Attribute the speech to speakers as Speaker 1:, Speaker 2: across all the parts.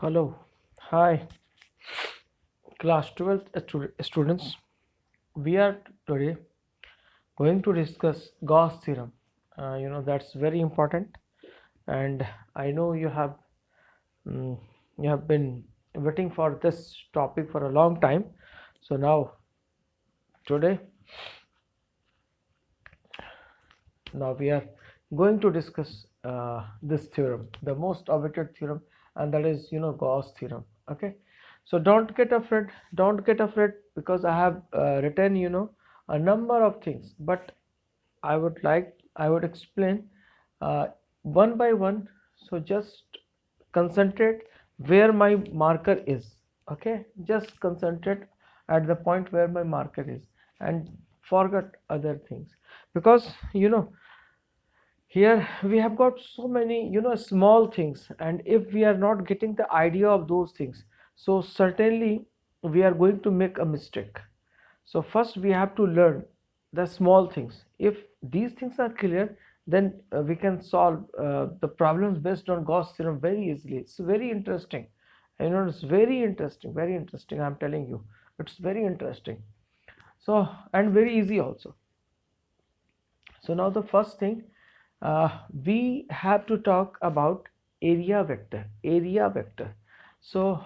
Speaker 1: Hello, hi, class 12th students. We are today going to discuss Gauss theorem. That's very important, and I know mm, you have been waiting for this topic for a long time. So today now we are going to discuss this theorem, the most awaited theorem, and that is Gauss theorem. Okay, so don't get afraid because I have written a number of things, but I would explain uh, one by one. So just concentrate where my marker is. Okay, just concentrate at the point where my marker is and forget other things, because here we have got so many small things, and if we are not getting the idea of those things, so certainly we are going to make a mistake. So first we have to learn the small things. If these things are clear, then we can solve the problems based on Gauss theorem very easily. It's very interesting. It's very interesting, I'm telling you. It's very interesting. So, and very easy also. So now the first thing, we have to talk about area vector. Area vector. So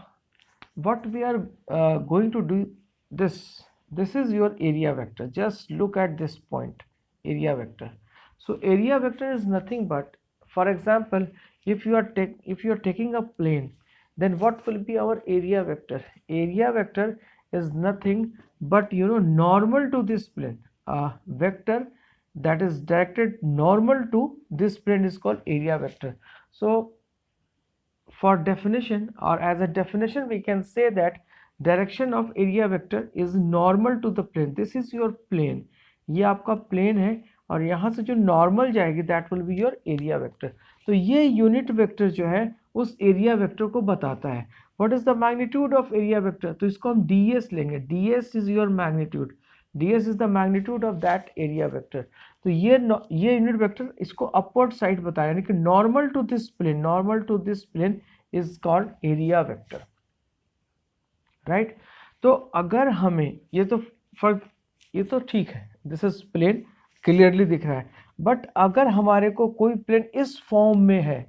Speaker 1: what we are going to do, this is your area vector. Just look at this point, area vector. So area vector is nothing but, for example, if you are taking a plane, then what will be our area vector? Area vector is nothing but normal to this plane. A vector that is directed normal to this plane is called area vector. So for definition, or as a definition, we can say that direction of area vector is normal to the plane. This is your plane. ये आपका plane है और यहाँ से जो normal जाएगी that will be your area vector. तो ये यूनिट वेक्टर जो है उस एरिया वेक्टर को बताता है. What is the magnitude of area vector? तो इसको हम ds लेंगे. ds is your magnitude. ds is the magnitude of that area vector. तो ये यूनिट वेक्टर इसको अपवर्ड साइड बताया, यानी कि normal to this plane is called area vector, right. तो अगर हमें ये तो ठीक है, दिस इज प्लेन, क्लियरली दिख रहा है. बट अगर हमारे को कोई प्लेन इस फॉर्म में है,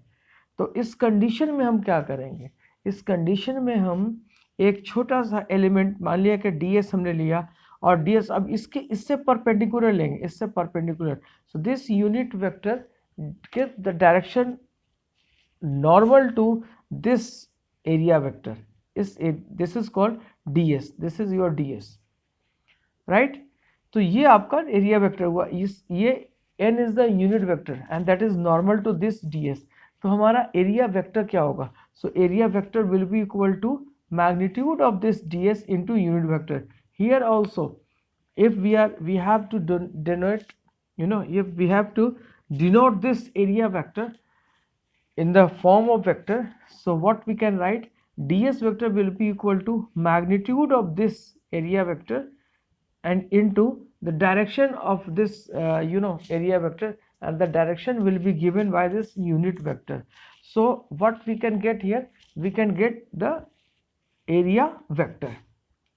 Speaker 1: तो इस कंडीशन में हम क्या करेंगे? इस कंडीशन में हम एक छोटा सा एलिमेंट, मान लिया कि ds हमने लिया, और ds अब इससे परपेंडिकुलर लेंगे, इससे perpendicular. So this unit vector के the direction normal to this area vector this is called ds. This is your ds, right. तो ये आपका एरिया वेक्टर हुआ. ये n is the unit vector and that is normal to this ds. तो हमारा area vector क्या होगा? So area vector will be equal to magnitude of this ds into unit vector. Here also, if we have to denote, if we have to denote this area vector in the form of vector, so what we can write? ds vector will be equal to magnitude of this area vector and into the direction of this area vector, and the direction will be given by this unit vector. So what we can get here? We can get the area vector,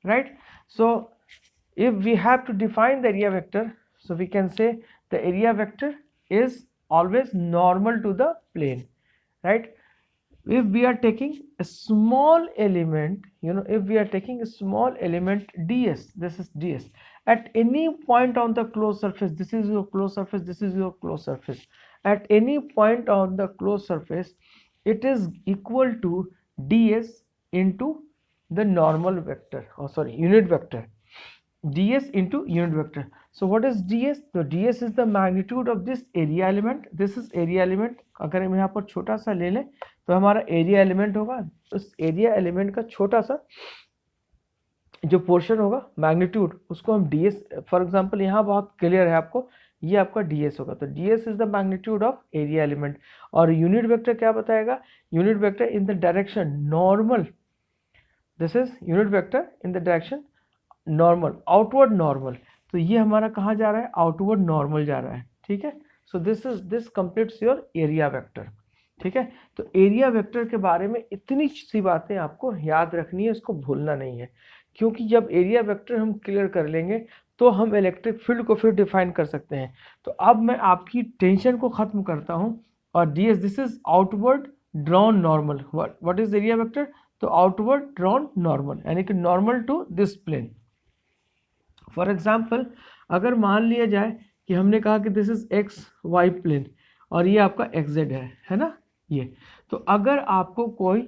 Speaker 1: right. So if we have to define the area vector, so we can say the area vector is always normal to the plane, right. If we are taking a small element, if we are taking a small element ds, this is ds, at any point on the closed surface, this is your closed surface, this is your closed surface, at any point on the closed surface, it is equal to ds into the normal vector, unit vector, ds into unit vector. So what is ds? So ds is the magnitude of this area element. This is area element. अगर हम यहाँ पर छोटा सा ले लें तो हमारा एरिया एलिमेंट होगा. उस एरिया एलिमेंट का छोटा सा जो पोर्शन होगा मैग्नीट्यूड, उसको हम ds, फॉर एग्जांपल यहाँ बहुत क्लियर है आपको, ये आपका ds होगा. तो ds is the magnitude of area element. और यूनिट वेक्टर क्या बताएगा? Unit vector in the direction normal. This is unit vector in the direction normal, outward normal. तो ये हमारा कहाँ जा रहा है? आउटवर्ड नॉर्मल जा रहा है, ठीक है. So this completes your area vector. ठीक है, तो एरिया वेक्टर के बारे में इतनी सी बातें आपको याद रखनी है, इसको भूलना नहीं है, क्योंकि जब एरिया वेक्टर हम क्लियर कर लेंगे तो हम इलेक्ट्रिक फील्ड को फिर डिफाइन कर सकते हैं। तो अब मैं आपकी टेंशन को खत्म करता हूं, और ds this is outward drawn normal. What is area vector? तो आउटवर्ड ड्रॉन नॉर्मल, यानी कि normal to this plane. For example, अगर मान लिया जाए कि हमने कहा कि this is X Y plane और ये आपका एक्स जेड है ना, ये तो अगर आपको कोई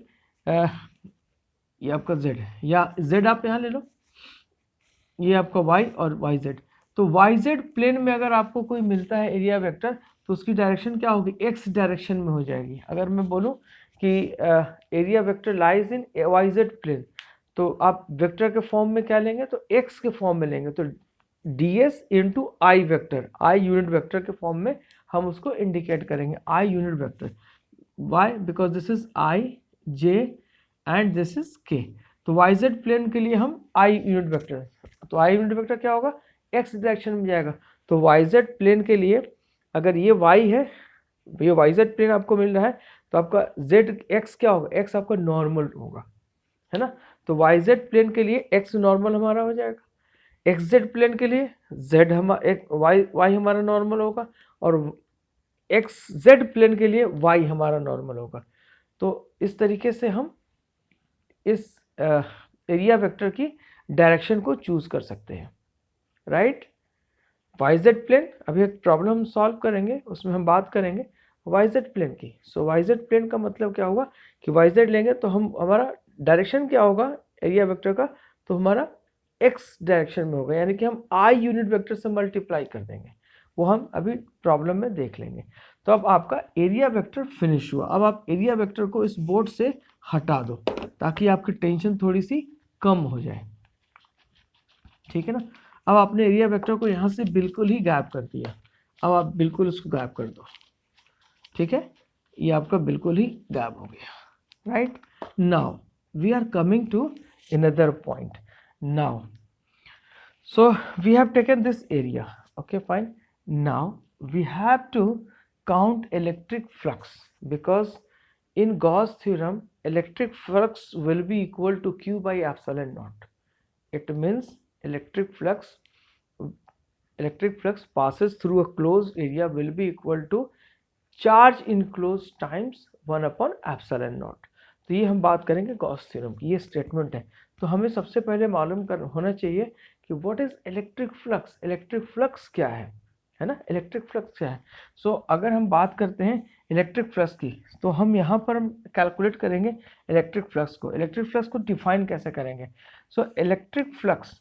Speaker 1: ये आपका z है, या z आप यहाँ ले लो, ये आपका y और yz, तो yz प्लेन में अगर आपको कोई मिलता है एरिया वेक्टर, तो उसकी डायरेक्शन क्या होगी? x डायरेक्शन में हो जाएगी। अगर मैं बोलूँ कि area vector lies in yz plane, तो आप वेक्टर के फॉर्म में क्या लेंगे? तो x के फॉर्म में लेंगे, तो ds into I vector, I unit vector के फॉर्म में हम उसको इंडिकेट करेंगे, I unit vector. Why? Because this is i, j and this is k। तो yz प्लेन के लिए हम आई यूनिट वेक्टर, तो आई यूनिट वेक्टर क्या होगा? x डायरेक्शन में जाएगा। तो yz प्लेन के लिए अगर ये y है, ये yz प्लेन आपको मिल रहा है, तो आपका z x क्या होगा? x आपका नॉर्मल होगा, है ना। तो yz प्लेन के लिए x नॉर्मल हमारा हो जाएगा, xz प्लेन के लिए z y हमारा नॉर्मल होगा, और xz प्लेन के लिए y हमारा नॉर्मल होगा। तो इस तरीके से हम इस एरिया वेक्टर की डायरेक्शन को चूज कर सकते हैं, राइट। yz प्लेन, अभी एक प्रॉब्लम सॉल्व करेंगे, उसमें हम बात करेंगे yz प्लेन की। सो yz प्लेन का मतलब क्या होगा कि yz लेंगे तो हम हमारा डायरेक्शन क्या होगा एरिया वेक्टर का? तो हमारा x डायरेक्शन में होगा, यानी कि हम i यूनिट वेक्टर से मल्टीप्लाई कर देंगे, वो हम अभी प्रॉब्लम में देख लेंगे। तो अब आपका एरिया वेक्टर फिनिश हुआ। अब आप एरिया वेक्टर को इस बोर्ड से हटा दो ताकि आपकी टेंशन थोड़ी सी कम हो जाए, ठीक है ना। अब आपने एरिया वेक्टर को यहाँ से बिल्कुल ही गायब कर दिया, अब आप बिल्कुल उसको गायब कर दो, ठीक है, ये आपका बिल्कुल ही गायब हो गया, right. Now we are coming to another point now. So we have taken this area, okay, fine. Now we have to count electric flux, because in Gauss theorem electric flux will be equal to q by epsilon naught. It means electric flux passes through a closed area will be equal to charge enclosed times 1 upon epsilon naught. तो ये हम बात करेंगे Gauss theorem की, ये statement है। तो हमें सबसे पहले मालूम होना चाहिए कि what is electric flux, electric flux क्या है ना, इलेक्ट्रिक फ्लक्स क्या है। सो अगर हम बात करते हैं इलेक्ट्रिक फ्लक्स की, तो हम यहाँ पर कैलकुलेट करेंगे इलेक्ट्रिक फ्लक्स को। इलेक्ट्रिक फ्लक्स को डिफाइन कैसे करेंगे? So electric flux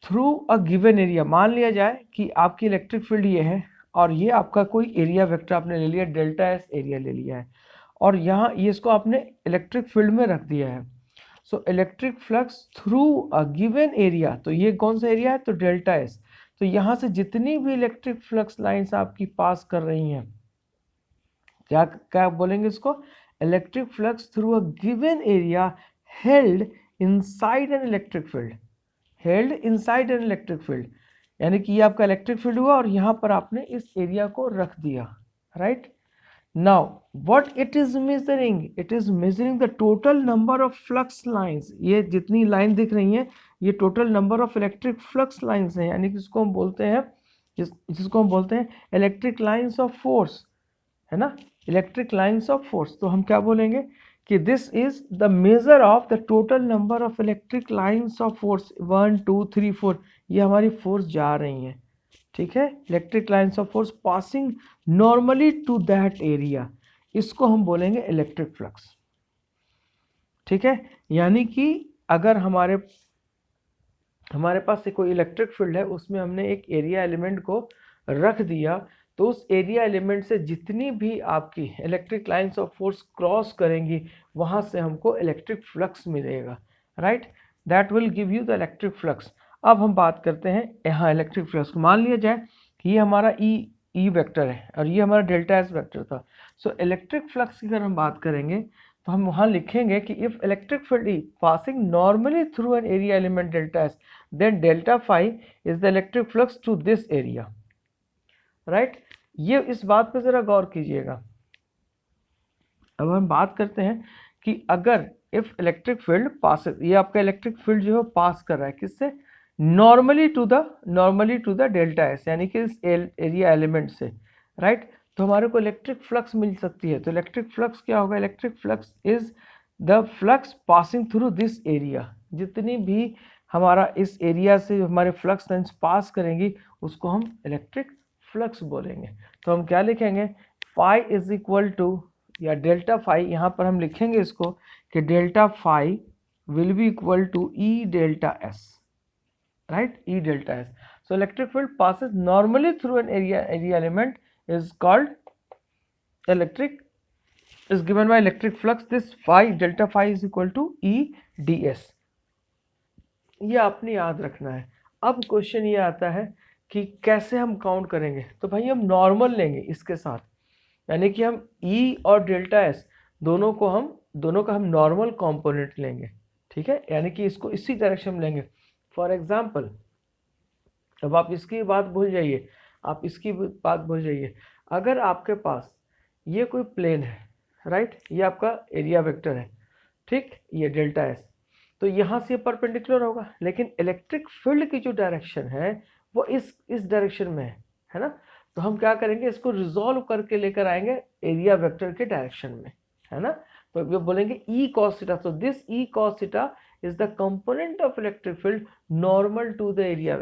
Speaker 1: through a given area, मान लिया जाए कि आपकी इलेक्ट्रिक फील्ड ये है और ये आपका कोई एरिया वेक्टर आपने ले लिया, डेल्टा एस एरिया ले लिया है, और यहाँ ये इसको आपने इलेक्ट्रिक फील्ड में रख दिया है। So electric flux through a given area, तो ये कौन सा एरिया है? तो डेल्टा एस। तो यहाँ से जितनी भी इलेक्ट्रिक फ्लक्स लाइंस आपकी पास कर रही हैं, क्या क्या बोलेंगे इसको? Electric flux through a given area held inside an electric field, held inside an electric field, यानी कि ये आपका इलेक्ट्रिक फील्ड हुआ और यहाँ पर आपने इस एरिया को रख दिया, right. Now what it is measuring? It is measuring the total number of flux lines. ये जितनी लाइन दिख रही हैं ये total number of electric flux lines हैं, यानी कि इसको हम बोलते हैं जिसको हम बोलते हैं इलेक्ट्रिक लाइंस ऑफ फोर्स, है ना, इलेक्ट्रिक लाइंस ऑफ फोर्स। तो हम क्या बोलेंगे कि this is the measure of the total number of electric lines of force 1 2 3 4, ये हमारी फोर्स जा रही हैं, ठीक है, electric lines of force passing normally to that area, इसको हम बोलेंगे इलेक्ट्रिक फ्लक्स, ठीक है। यानी कि अगर हमारे पास कोई इलेक्ट्रिक फील्ड है, उसमें हमने एक एरिया एलिमेंट को रख दिया, तो उस एरिया एलिमेंट से जितनी भी आपकी electric lines of force cross करेंगी वहां से हमको इलेक्ट्रिक फ्लक्स मिलेगा, right, that will give you the electric flux. अब हम बात करते हैं यहाँ इलेक्ट्रिक फ्लक्स। मान लिया जाए कि ये हमारा ई वेक्टर है और ये हमारा डेल्टा एस वेक्टर था। सो इलेक्ट्रिक फ्लक्स की अगर हम बात करेंगे तो हम वहाँ लिखेंगे कि if electric field E passing normally through an area element delta S, then delta phi is the electric flux to this area, right. ये इस बात पे जरा गौर कीजिएगा अब हम बात करते हैं कि अगर इफ इलेक्ट्रिक फील्ड पास, ये आपका इलेक्ट्रिक फील्ड जो है पास कर रहा है किससे, normally to the delta S, यानी कि इस एरिया एलिमेंट से, राइट। तो हमारे को इलेक्ट्रिक फ्लक्स मिल सकती है। तो इलेक्ट्रिक फ्लक्स क्या होगा, electric flux is the flux passing through this area. जितनी भी हमारा इस एरिया से हमारे फ्लक्स लाइन्स पास करेंगी उसको हम इलेक्ट्रिक फ्लक्स बोलेंगे। तो हम क्या लिखेंगे, फाई इज इक्वल टू, या डेल्टा फाई, यहाँ पर हम लिखेंगे इसको कि delta phi will be equal to E delta S, right, E delta S. So electric field passes normally through an area element is called electric, is given by electric flux. This phi, delta phi is equal to E ds. ये आपने याद रखना है। अब question ये आता है कि कैसे हम काउंट करेंगे। तो भाई हम नॉर्मल लेंगे इसके साथ, यानी कि हम E और डेल्टा एस दोनों का हम नॉर्मल कंपोनेंट लेंगे, ठीक है, यानी कि इसको इसी डायरेक्शन में लेंगे। फॉर एग्जांपल, अब आप इसकी बात भूल जाइए, अगर आपके पास ये कोई प्लेन है, राइट, ये आपका एरिया वेक्टर है, ठीक, ये डेल्टा एस, तो यहाँ से परपेंडिकुलर होगा, लेकिन इलेक्ट्रिक फील्ड की जो डायरेक्शन है वो इस डायरेक्शन में है ना। तो हम क्या करेंगे, इसको रिजॉल्व करके लेकर आएंगे एरिया वेक्टर के डायरेक्शन में, है ना। तो ये बोलेंगे ई cos theta, so this E cos theta is the component of electric field normal to the area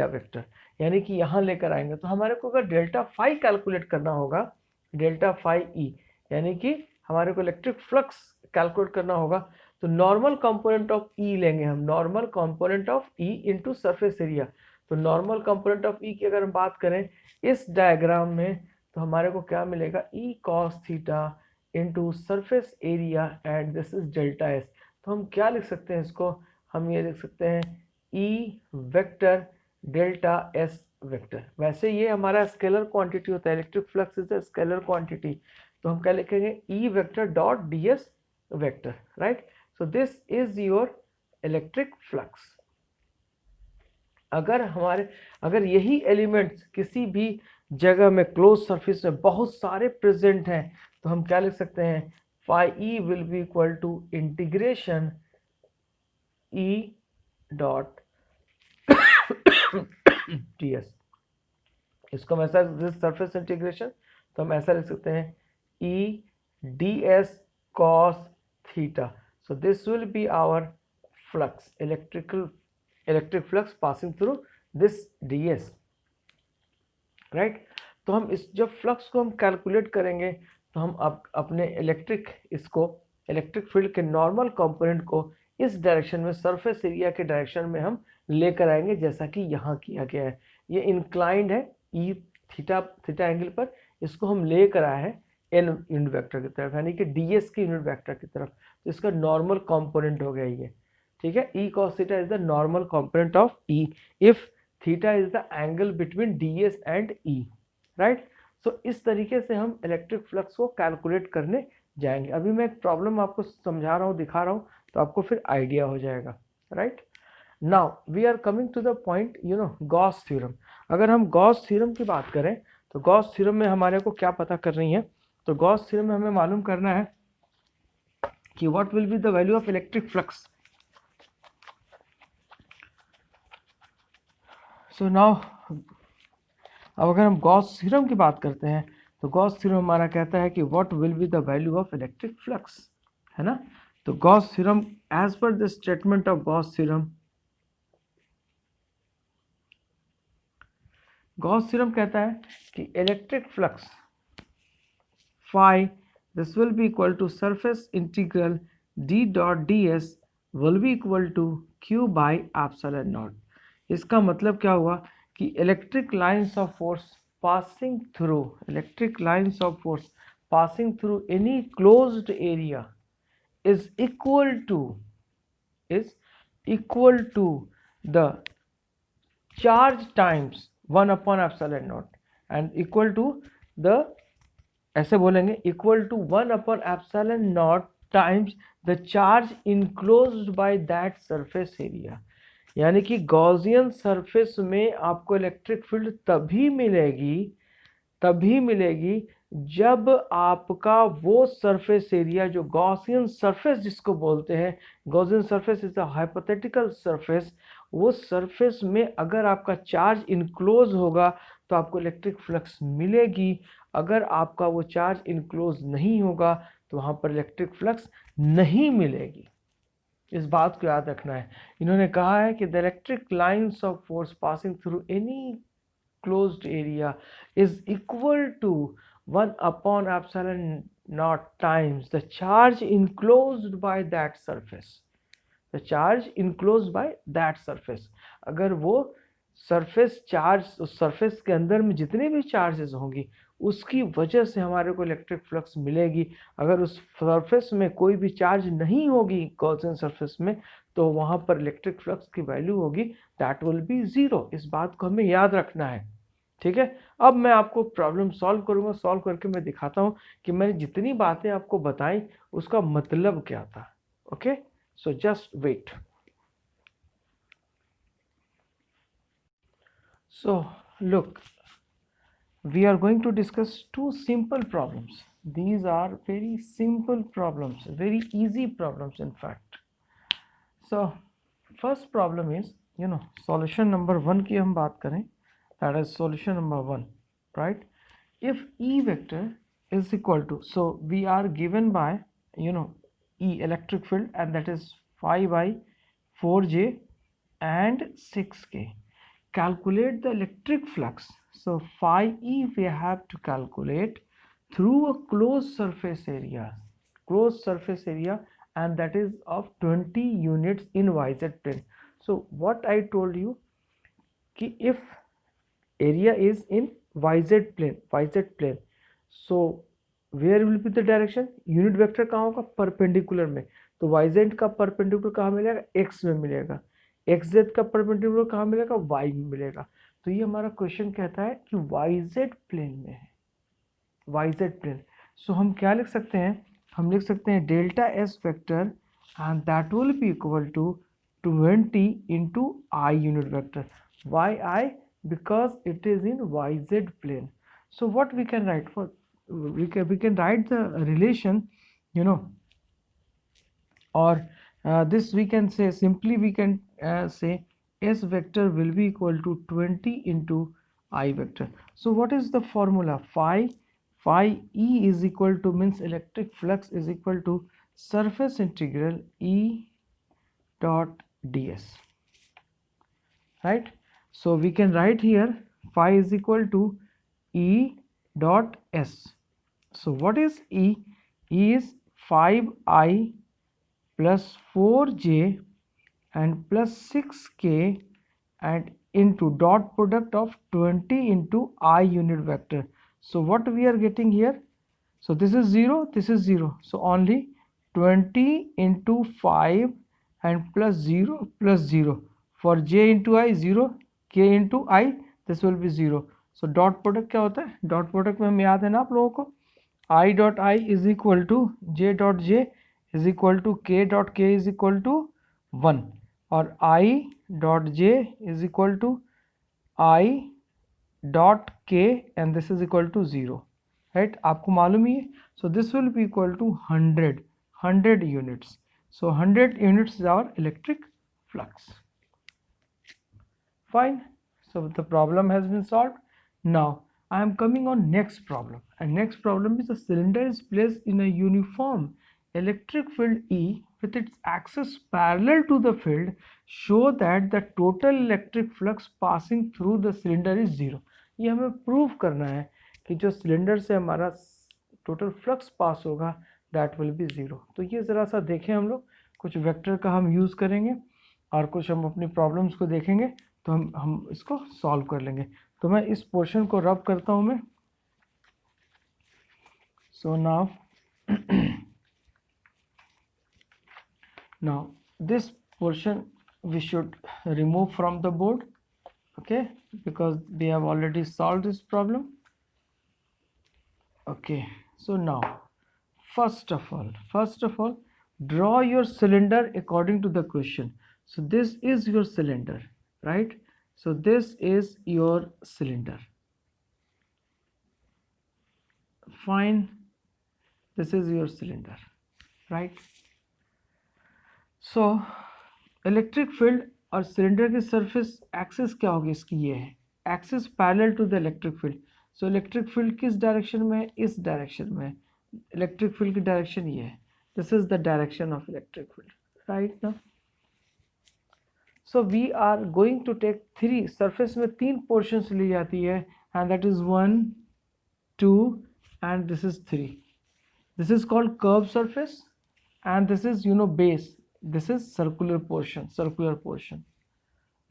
Speaker 1: vector, यानी कि यहाँ लेकर आएंगे। तो हमारे को अगर डेल्टा फाई कैलकुलेट करना होगा, डेल्टा फाई ई, यानी कि हमारे को इलेक्ट्रिक फ्लक्स कैलकुलेट करना होगा, तो नॉर्मल कंपोनेंट ऑफ ई लेंगे हम, normal component of E into surface area. तो नॉर्मल कंपोनेंट ऑफ ई की अगर हम बात करें इस डायग्राम में, तो हमारे को क्या मिलेगा, ई cos theta into surface area and this is delta S. तो हम क्या लिख सकते हैं इसको, हम ये लिख सकते हैं E vector delta S vector. वैसे ये हमारा स्केलर क्वांटिटी होता है, electric flux is a scalar quantity, तो हम क्या लिखेंगे, E vector dot D S vector, right. So this is your electric flux. अगर यही एलिमेंट्स किसी भी जगह में क्लोज सरफेस में बहुत सारे प्रेजेंट हैं, तो हम क्या लिख सकते हैं, phi E will be equal to integration E dot T S. इसको हम ऐसा, दिस सरफेस इंटीग्रेशन, तो हम ऐसा लिख सकते हैं E D S cos theta. So this will be our flux, electric flux passing through this D S, right. तो हम इस जब फ्लक्स को हम कैलकुलेट करेंगे, तो हम अपने इलेक्ट्रिक फील्ड के नॉर्मल कंपोनेंट को इस डायरेक्शन में, सरफेस एरिया के डायरेक्शन में हम लेकर आएंगे, जैसा कि यहाँ किया गया है। ये इंक्लाइंड है ई थीटा एंगल पर, इसको हम लेकर आए हैं एन यूनिट वेक्टर की तरफ, यानी कि डीएस की यूनिट वेक्टर की तरफ। तो इसका नॉर्मल कंपोनेंट हो गया ये, ठीक है। E cos theta is the normal component of E if theta is the angle between DS and E, right. सो इस तरीके से हम इलेक्ट्रिक फ्लक्स को कैलकुलेट करने जाएंगे। अभी मैं एक प्रॉब्लम आपको समझा रहा हूँ, दिखा रहा हूँ, तो आपको फिर आइडिया हो जाएगा, right. Now we are coming to the point, Gauss theorem. अगर हम गॉस थ्योरम की बात करें, तो गॉस थ्योरम में हमारे को क्या पता करनी है, तो गॉस थ्योरम में हमें मालूम करना है कि what will be the value of electric flux. So now, अब अगर हम गॉस थ्योरम की बात करते हैं, तो गॉस थ्योरम हमारा कहता है कि what will be the value of electric flux, है ना। तो Gauss theorem, as per the statement of Gauss theorem कहता है कि electric flux phi, this will be equal to surface integral D dot D S will be equal to Q by epsilon naught. इसका मतलब क्या हुआ कि electric lines of force passing through any closed area is equal to the charge times 1 upon epsilon naught and equal to the, ऐसे बोलेंगे, equal to 1 upon epsilon naught times the charge enclosed by that surface area। यानी कि Gaussian surface में आपको electric field तभी मिलेगी जब आपका वो सरफेस एरिया जो गॉसियन सरफेस जिसको बोलते हैं, Gaussian surface is a hypothetical surface, वो सरफेस में अगर आपका चार्ज इनक्लोज होगा तो आपको इलेक्ट्रिक फ्लक्स मिलेगी। अगर आपका वो चार्ज इनक्लोज नहीं होगा तो वहां पर इलेक्ट्रिक फ्लक्स नहीं मिलेगी। इस बात को याद रखना है। इन्होंने कहा है कि the electric lines of force passing through any closed area is equal to 1 upon epsilon naught times the charge enclosed by that surface, the charge enclosed by that surface। अगर वो सरफेस चार्ज, उस surface के अंदर में जितने भी charges होंगी उसकी वजह से हमारे को इलेक्ट्रिक फ्लक्स मिलेगी। अगर उस सरफेस में कोई भी चार्ज नहीं होगी गॉसियन सरफेस में, तो वहां पर इलेक्ट्रिक फ्लक्स की वैल्यू होगी दैट विल बी जीरो। इस बात को हमें याद रखना है, ठीक है। अब मैं आपको प्रॉब्लम सॉल्व करूंगा, सॉल्व करके मैं दिखाता हूं कि मैंने जितनी बातें आपको बताई उसका मतलब क्या था। Okay, so just wait. So look, we are going to discuss two simple problems. These are very simple problems, very easy problems in fact. So first problem is, solution number 1 की हम बात करें, that is solution number 1, right? If E vector is equal to, so we are given by, E electric field, and that is 5 by 4j and 6k. Calculate the electric flux. So phi E we have to calculate through a closed surface area, and that is of 20 units in YZ plane. So what I told you कि if area is in YZ plane, so where will be the direction? Unit vector कहाँ होगा? Perpendicular में। तो YZ का perpendicular कहाँ मिलेगा? X में मिलेगा। XZ का परपेंडिकुलर कहाँ मिलेगा? Y में मिलेगा। तो ये हमारा क्वेश्चन कहता है कि YZ प्लेन में है, YZ प्लेन। सो हम क्या लिख सकते हैं? हम लिख सकते हैं delta S vector and that will be equal to 20 into I unit vector. Why I? Because it is in YZ plane. So what we can write for? We can write the relation, or this we can say simply, we can say S vector will be equal to 20 into I vector. So what is the formula? Phi E is equal to, means electric flux is equal to surface integral E dot ds, right? So we can write here phi is equal to E dot S. So what is E? E is 5I plus 4j and plus 6k and into dot product of 20 into I unit vector. So what we are getting here? So this is 0, this is 0. So only 20 into 5 and plus 0 plus 0. For j into I 0, k into I, this will be 0. So dot product क्या होता है? Dot product में याद है ना आप लोगों को? I dot I is equal to j dot j is equal to k dot k is equal to 1, और I dot j is equal to I dot k and this is equal to 0, right? आपको मालूम ही है. So this will be equal to 100 units. So 100 units is our electric flux. Fine. So the problem has been solved. Now I am coming on next problem, and next problem is a cylinder is placed in a uniform electric field E with its axis parallel to the field. Show that the total electric flux passing through the cylinder is 0. ये हमें prove करना है कि जो cylinder से हमारा total flux pass होगा that will B 0. तो ये ज़रा सा देखें, हम लोग कुछ वेक्टर का हम यूज़ करेंगे और कुछ हम अपनी प्रॉब्लम्स को देखेंगे, तो हम इसको सॉल्व कर लेंगे. तो मैं इस पोर्शन को रब करता हूं मैं. So now this portion we should remove from the board, okay, because we have already solved this problem. Okay, so now first of all draw your cylinder according to the question. So this is your cylinder, right? So this is your cylinder. fine, this is your cylinder, right? So electric field और cylinder की surface axis क्या होगी इसकी, ये है axis parallel to the electric field. So electric field किस direction में है, इस डायरेक्शन में है। इलेक्ट्रिक फील्ड की डायरेक्शन ये है, this is the direction of electric field, right ना। So we are going to take three, surface में तीन पोर्शंस ली जाती है and that is 1 2 and this is 3. This is called curved surface and this is base, this is circular portion,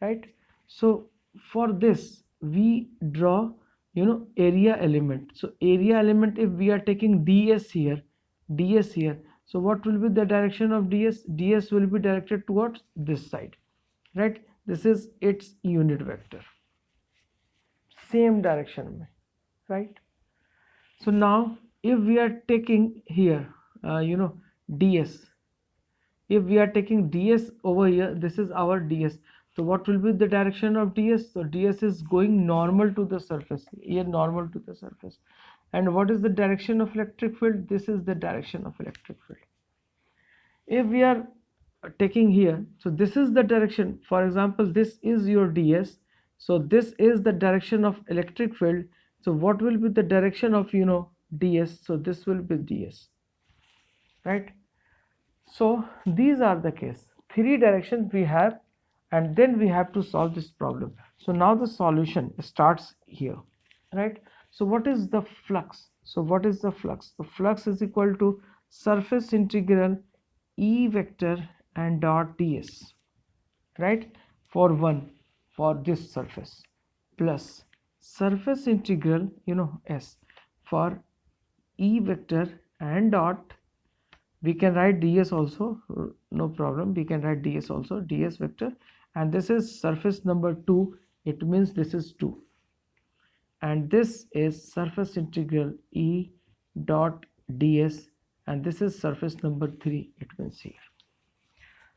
Speaker 1: right? So for this we draw area element. So area element, if we are taking ds here, so what will be the direction of ds will be directed towards this side, right? This is its unit vector, same direction mein, right? So now if we are taking here ds, if we are taking ds over here, this is our ds, so what will be the direction of ds? So ds is going normal to the surface, here normal to the surface. And what is the direction of electric field? This is the direction of electric field. If we are taking here, so this is the direction, for example this is your ds, so this is the direction of electric field. So what will be the direction of ds? So this will be ds, right? So these are the case, three directions we have, and then we have to solve this problem. So now the solution starts here, right? So what is the flux? So what is the flux? The flux is equal to surface integral E vector and dot ds, right? For this surface, plus surface integral s for E vector and dot, we can write ds also, no problem, we can write ds also, ds vector, and this is surface number 2, it means this is 2, and this is surface integral E dot ds, and this is surface number 3, it means here.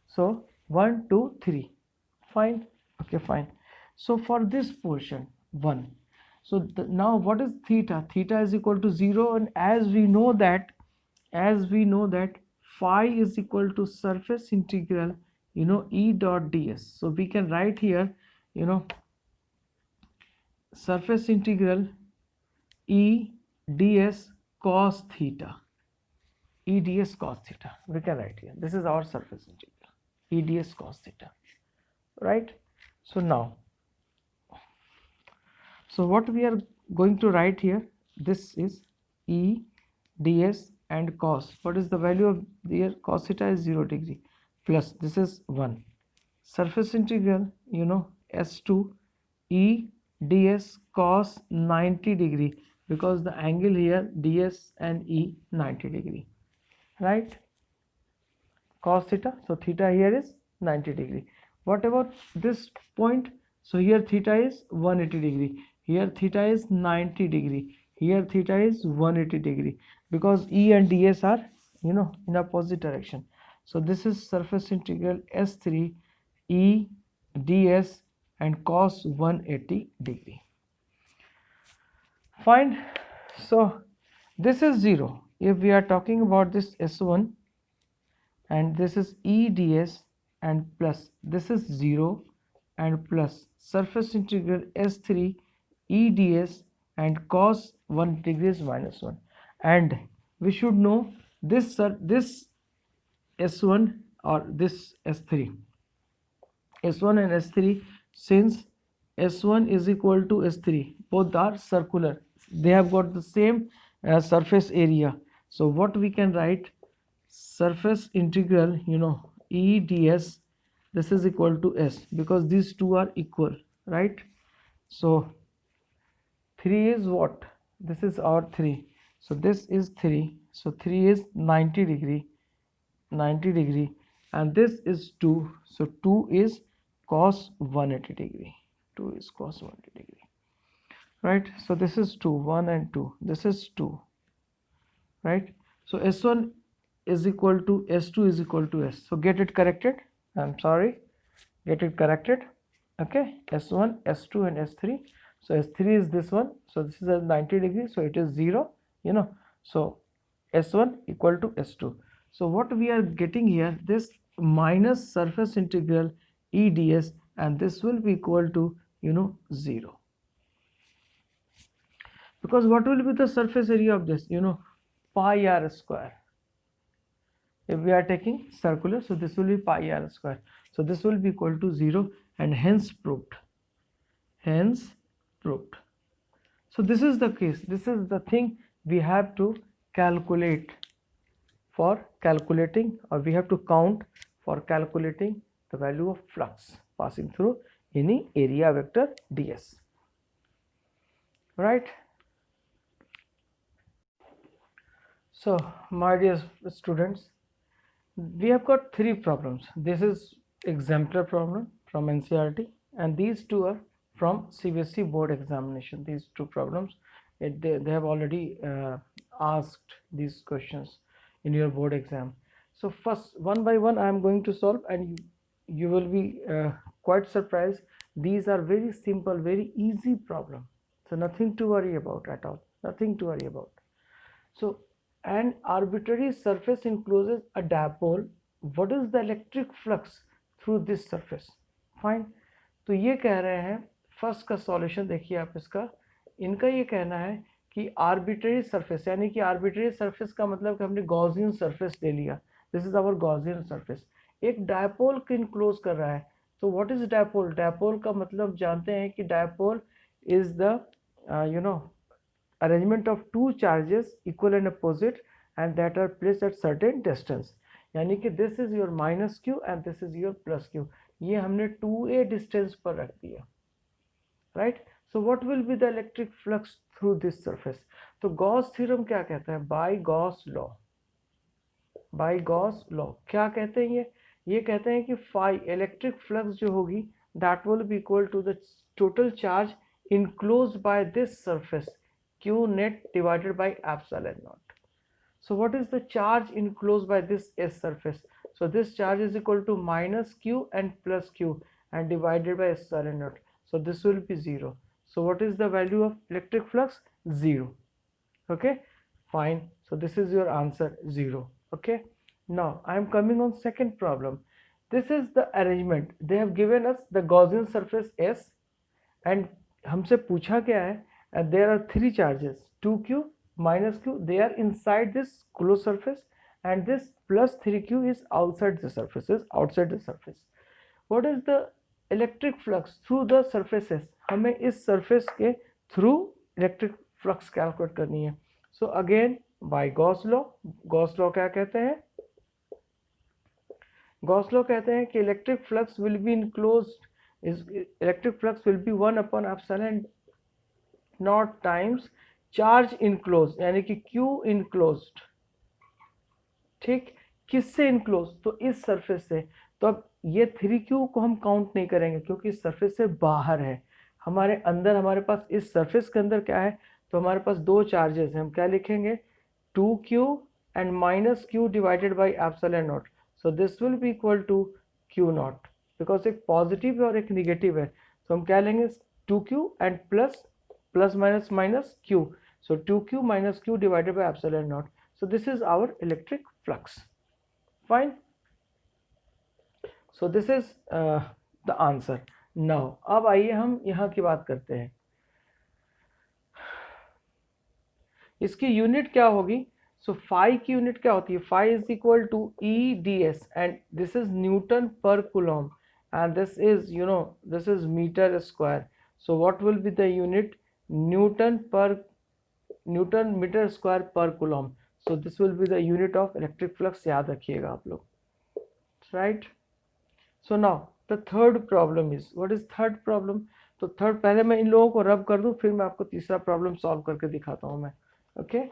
Speaker 1: So 1 2 3, fine, okay, fine. So for this portion 1, so now what is theta? Theta is equal to 0, and as we know that phi is equal to surface integral E dot ds, so we can write here surface integral E ds cos theta, E ds cos theta, we can write here, this is our surface integral E ds cos theta, right? So now, so what we are going to write here, this is E ds and cos, what is the value of here? Cos theta is 0 degree, plus this is 1, surface integral s2 E ds cos 90 degree, because the angle here ds and E 90 degree, right? Cos theta, so theta here is 90 degree. What about this point? So here theta is 180 degree, here theta is 90 degree, here theta is 180 degree, because E and ds are in opposite direction. So this is surface integral s3 E ds and cos 180 degree, fine. So this is 0 if we are talking about this s1, and this is E ds, and plus this is 0 and plus surface integral s3 E ds and cos 1 degree is minus 1, and we should know this this s1 or this s3, s1 and s3, since s1 is equal to s3, both are circular, they have got the same surface area. So what we can write, surface integral E ds, this is equal to s, because these two are equal, right? So 3 is what? This is our 3, so this is 3, so 3 is 90 degree, and this is 2, so 2 is cos 180 degree, 2 is cos 180 degree, right? So this is 2, 1 and 2, this is 2, right? So s1 is equal to s2 is equal to s, so get it corrected, I'm sorry, get it corrected, okay? S1 S2 and S3, so S3 is this one, so this is a 90 degree, so it is 0, So S1 equal to S2. So what we are getting here, this minus surface integral E ds, and this will be equal to 0, because what will be the surface area of this, pi r square. If we are taking circular, so this will be pi r square, so this will be equal to 0, and hence proved. So this is the case, this is the thing we have to calculate for calculating, or we have to count for calculating the value of flux passing through any area vector ds, right? So my dear students, we have got three problems. This is exemplar problem from NCERT, and these two are from CBSE board examination. These two problems, they have already asked these questions in your board exam. So first, one by one I am going to solve, and you will be quite surprised. These are very simple, very easy problem, so nothing to worry about at all, nothing to worry about. So an arbitrary surface encloses a dipole. What is the electric flux through this surface? Fine. तो ये कह रहे हैं, first का solution देखिए आप इसका, इनका ये कहना है कि आर्बिट्रेरी सरफेस, यानी कि आर्बिट्रेरी सरफेस का मतलब कि हमने गॉसियन सरफेस ले लिया, this is our Gaussian surface, एक डायपोल को इनक्लोज कर रहा है. तो व्हाट इज डायपोल? डायपोल का मतलब जानते हैं कि dipole is the arrangement of two charges equal and opposite and that are placed at certain distance. यानी कि this is your minus q and this is your plus q. ये हमने 2a distance पर रख दिया, right? So what will be the electric flux through this surface? तो Gauss theorem क्या कहता है? By Gauss law, by Gauss law क्या कहते हैं? ये कहते हैं कि फाई इलेक्ट्रिक फ्लक्स जो होगी that will be equal to the total charge enclosed by this surface q net divided by epsilon naught. So what is the charge enclosed by this S surface? So this charge is equal to minus q and plus q and divided by epsilon naught. So this will be 0. So what is the value of electric flux? 0. Okay, fine. So this is your answer, 0. Okay, now I am coming on second problem. This is the arrangement. They have given us the Gaussian surface S and हमसे पूछा क्या है? There are three charges, 2q minus q, they are inside this closed surface, and this plus 3q is outside the surface. What is the electric flux through the surfaces? हमें इस surface के through electric flux calculate करनी है. So again by Gauss law क्या कहते हैं? Gauss law कहते हैं कि electric flux will be enclosed, electric flux will be 1 upon epsilon naught times charge enclose, यानी कि Q इनक्लोज्ड. ठीक, किससे इनक्लोज? तो इस सरफेस से. तो अब ये 3Q को हम काउंट नहीं करेंगे क्योंकि इस सरफेस से बाहर है. हमारे अंदर, हमारे पास इस सरफेस के अंदर क्या है? तो हमारे पास दो चार्जेस हैं. हम क्या लिखेंगे? 2Q and minus Q divided by epsilon naught. So this will be equal to Q naught, because एक पॉजिटिव है और एक निगेटिव है. तो हम क्या लेंगे? 2Q and plus minus q, so 2q minus q divided by epsilon naught. So this is our electric flux. Fine. So this is the answer. Now अब आइए हम यहाँ की बात करते हैं. इसकी यूनिट क्या होगी? So phi की यूनिट क्या होती है? Phi is equal to E ds and this is Newton per coulomb and this is this is meter square. So what will be the unit? Newton meter square per coulomb. So this will be the unit of electric flux. याद रखिएगा आप लोग, right? So now the third problem is, what is third problem? तो third, पहले मैं इन लोगों को रब कर दूं, फिर मैं आपको तीसरा प्रॉब्लम सॉल्व करके दिखाता हूं मैं. Okay,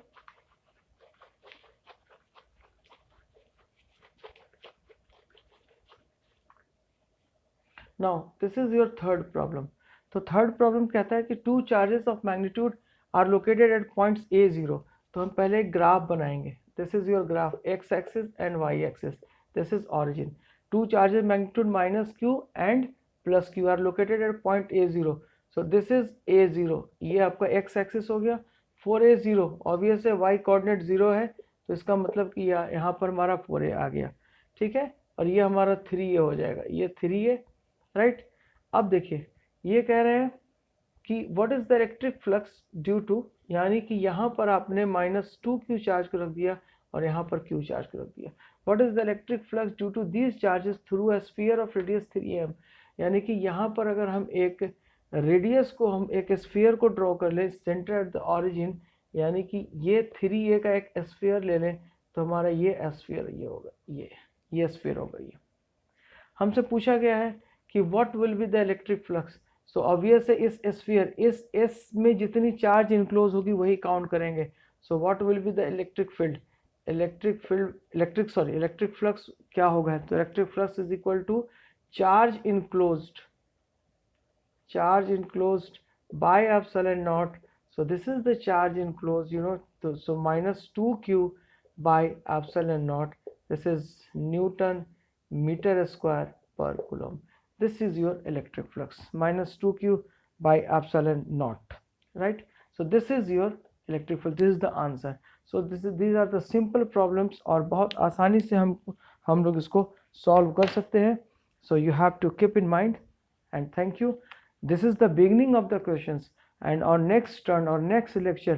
Speaker 1: now this is your third problem. तो थर्ड प्रॉब्लम कहता है कि two charges of magnitude are located at points A0. तो हम पहले एक ग्राफ बनाएंगे. This is your graph, X axis and Y axis. This is origin. Two charges magnitude minus q and plus q are located at point A0. So this is A0. ये आपका x axis हो गया. 4a 0, obvious है y coordinate 0 है, तो इसका मतलब कि यहाँ पर हमारा 4a आ गया, ठीक है। और ये हमारा 3a हो जाएगा, ये 3a, राइट। अब देखिए ये कह रहे हैं कि what is the electric flux due to, यानी कि यहाँ पर आपने -2q चार्ज को रख दिया और यहाँ पर q चार्ज को रख दिया। What is the electric flux due to these charges through a sphere of radius 3m, यानी कि यहाँ पर अगर हम एक रेडियस को, हम एक स्फीयर को ड्रॉ कर लें सेंटर एट द ऑरिजिन, यानी कि ये 3a का एक स्फीयर ले लें, तो हमारा ये स्फीयर ये होगा, ये स्फीयर होगा। ये हमसे पूछा गया है कि what will be the electric flux. So obvious है इस स्फीयर, इस एस में जितनी चार्ज इनक्लोज होगी वही काउंट करेंगे। So what will be the electric field, electric flux क्या होगा, तो electric flux is equal to charge enclosed by epsilon naught. So this is the charge enclosed, so -2q by epsilon naught. This is Newton meter square per coulomb. This is your electric flux, -2q by epsilon naught, right? So this is your electric flux. This is the answer. So these are the simple problems, और बहुत आसानी से हम लोग इसको solve कर सकते हैं. So you have to keep in mind, and thank you. This is the beginning of the questions, and on next turn or next lecture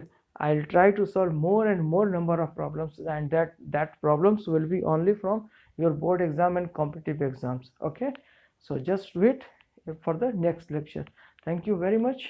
Speaker 1: I'll try to solve more and more number of problems, and that problems will be only from your board exam and competitive exams. Okay, so just wait for the next lecture. Thank you very much.